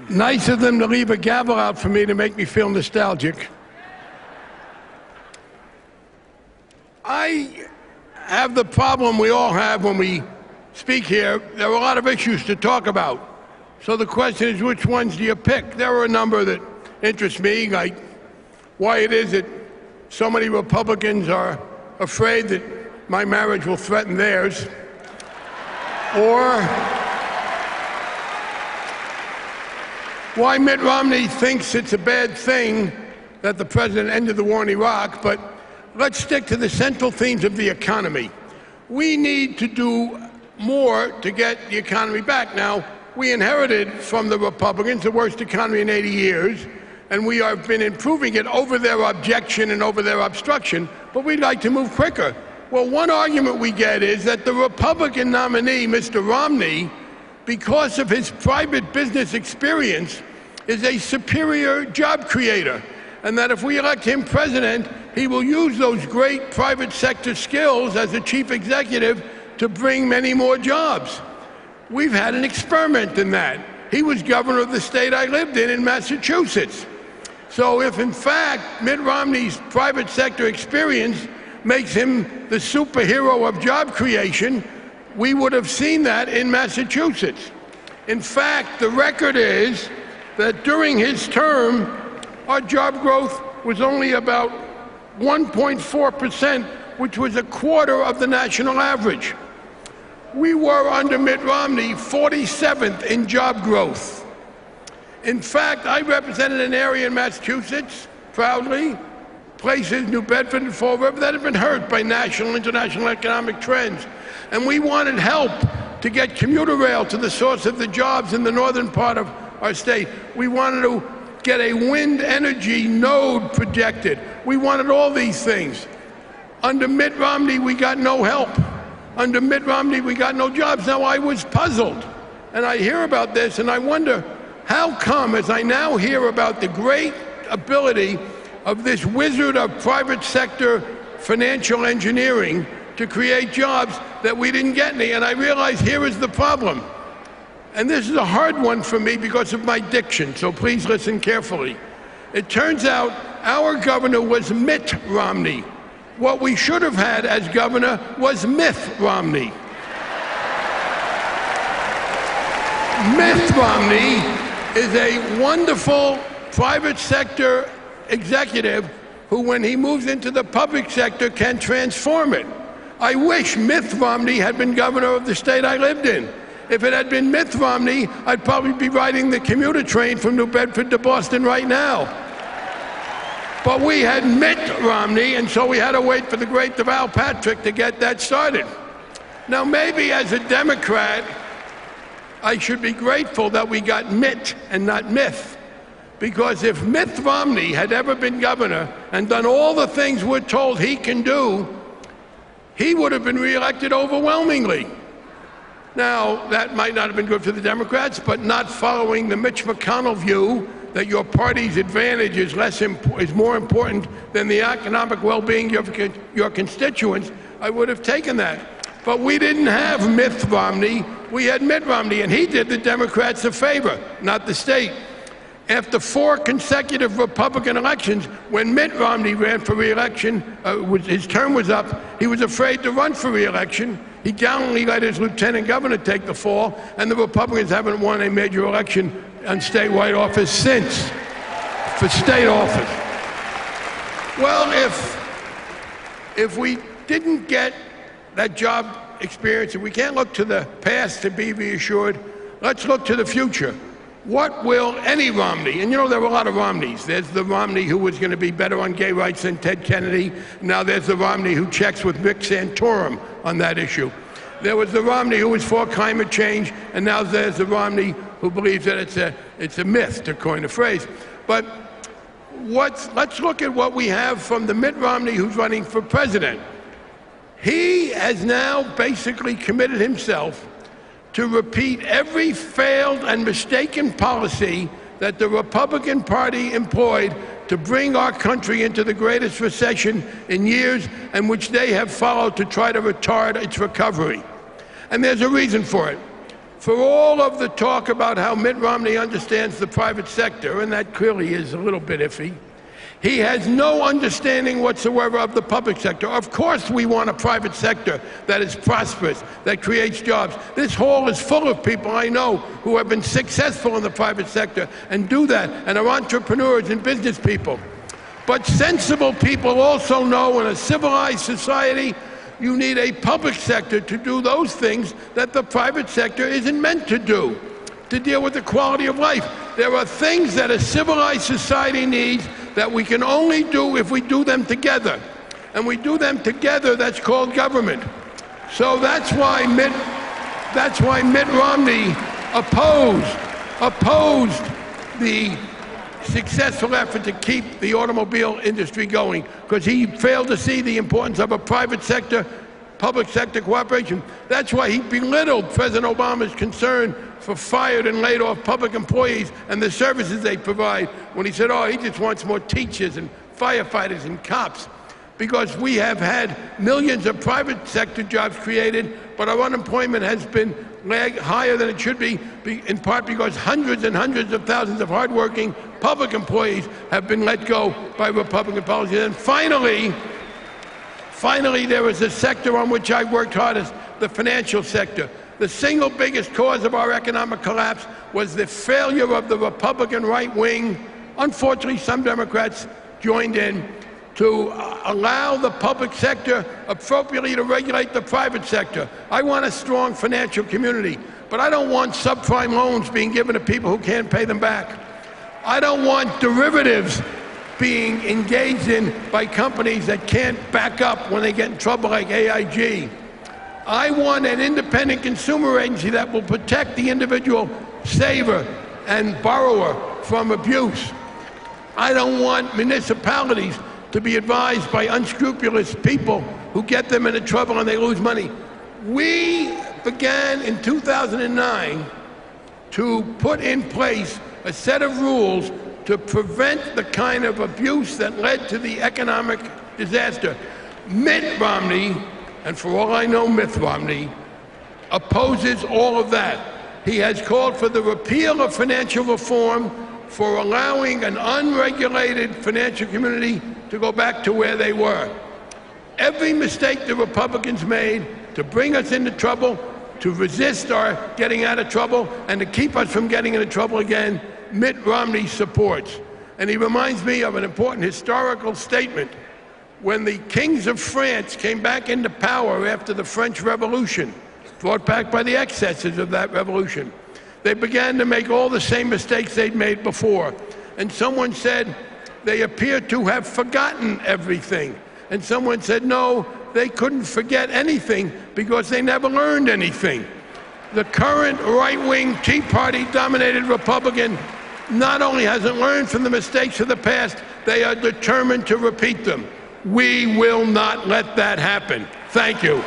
Nice of them to leave a gavel out for me to make me feel nostalgic. I have the problem we all have when we speak here. There are a lot of issues to talk about. So the question is, which ones do you pick? There are a number that interest me, like why it is that so many Republicans are afraid that my marriage will threaten theirs, or why Mitt Romney thinks it's a bad thing that the president ended the war in Iraq. But let's stick to the central themes of the economy. We need to do more to get the economy back. Now, we inherited from the Republicans the worst economy in 80 years, and we have been improving it over their objection and over their obstruction, but we'd like to move quicker. Well, one argument we get is that the Republican nominee, Mr. Romney, because of his private business experience, is a superior job creator, and that if we elect him president, he will use those great private sector skills as a chief executive to bring many more jobs. We've had an experiment in that. He was governor of the state I lived in Massachusetts. So if in fact Mitt Romney's private sector experience makes him the superhero of job creation, we would have seen that in Massachusetts. In fact, the record is that during his term, our job growth was only about 1.4%, which was a quarter of the national average. We were, under Mitt Romney, 47th in job growth. In fact, I represented an area in Massachusetts, proudly, places, New Bedford and Fall River, that have been hurt by national and international economic trends. And we wanted help to get commuter rail to the source of the jobs in the northern part of our state. We wanted to get a wind energy node projected. We wanted all these things. Under Mitt Romney, we got no help. Under Mitt Romney, we got no jobs. Now, I was puzzled, and I hear about this, and I wonder, how come, as I now hear about the great ability of this wizard of private sector financial engineering to create jobs, that we didn't get any? And I realize here is the problem. And this is a hard one for me because of my diction, so please listen carefully. It turns out our governor was Mitt Romney. What we should have had as governor was Myth Romney. Myth Romney is a wonderful private sector executive who, when he moves into the public sector, can transform it. I wish Myth Romney had been governor of the state I lived in. If it had been Myth Romney, I'd probably be riding the commuter train from New Bedford to Boston right now. But we had Mitt Romney, and so we had to wait for the great Deval Patrick to get that started. Now, maybe as a Democrat, I should be grateful that we got Mitt and not Myth. Because if Mitt Romney had ever been governor and done all the things we're told he can do, he would have been reelected overwhelmingly. Now, that might not have been good for the Democrats, but not following the Mitch McConnell view that your party's advantage is more important than the economic well-being of your constituents, I would have taken that. But we didn't have Myth Romney, we had Mitt Romney, and he did the Democrats a favor, not the state. After 4 consecutive Republican elections, when Mitt Romney ran for re-election, his term was up, he was afraid to run for re-election. He gallantly let his lieutenant governor take the fall, and the Republicans haven't won a major election on statewide office since, for state office. Well, if we didn't get that job experience, if we can't look to the past to be reassured, let's look to the future. What will any Romney, and you know there were a lot of Romneys. There's the Romney who was going to be better on gay rights than Ted Kennedy. Now there's the Romney who checks with Rick Santorum on that issue. There was the Romney who was for climate change, and now there's the Romney who believes that it's a myth, to coin a phrase. But let's look at what we have from the Mitt Romney who's running for president. He has now basically committed himself to repeat every failed and mistaken policy that the Republican Party employed to bring our country into the greatest recession in years, and which they have followed to try to retard its recovery. And there's a reason for it. For all of the talk about how Mitt Romney understands the private sector, and that clearly is a little bit iffy, he has no understanding whatsoever of the public sector. Of course we want a private sector that is prosperous, that creates jobs. This hall is full of people I know who have been successful in the private sector and do that, and are entrepreneurs and business people. But sensible people also know in a civilized society, you need a public sector to do those things that the private sector isn't meant to do, to deal with the quality of life. There are things that a civilized society needs that we can only do if we do them together. And we do them together, that's called government. So that's why Mitt Romney opposed the successful effort to keep the automobile industry going, because he failed to see the importance of a private sector, public sector cooperation. That's why he belittled President Obama's concern for fired and laid off public employees and the services they provide when he said, oh, he just wants more teachers and firefighters and cops. Because we have had millions of private sector jobs created, but our unemployment has been higher than it should be, in part because hundreds and hundreds of thousands of hardworking public employees have been let go by Republican policies. And finally, there is a sector on which I worked hardest, the financial sector. The single biggest cause of our economic collapse was the failure of the Republican right wing. Unfortunately, some Democrats joined in to allow the public sector appropriately to regulate the private sector. I want a strong financial community, but I don't want subprime loans being given to people who can't pay them back. I don't want derivatives being engaged in by companies that can't back up when they get in trouble like AIG. I want an independent consumer agency that will protect the individual saver and borrower from abuse. I don't want municipalities to be advised by unscrupulous people who get them into trouble and they lose money. We began in 2009 to put in place a set of rules to prevent the kind of abuse that led to the economic disaster. Mitt Romney, and for all I know, Mitt Romney, opposes all of that. He has called for the repeal of financial reform, for allowing an unregulated financial community to go back to where they were. Every mistake the Republicans made to bring us into trouble, to resist our getting out of trouble, and to keep us from getting into trouble again, Mitt Romney supports. And he reminds me of an important historical statement. When the kings of France came back into power after the French Revolution, brought back by the excesses of that revolution, they began to make all the same mistakes they'd made before. And someone said they appear to have forgotten everything. And someone said, no, they couldn't forget anything because they never learned anything. The current right-wing Tea Party-dominated Republican not only hasn't learned from the mistakes of the past, they are determined to repeat them. We will not let that happen. Thank you.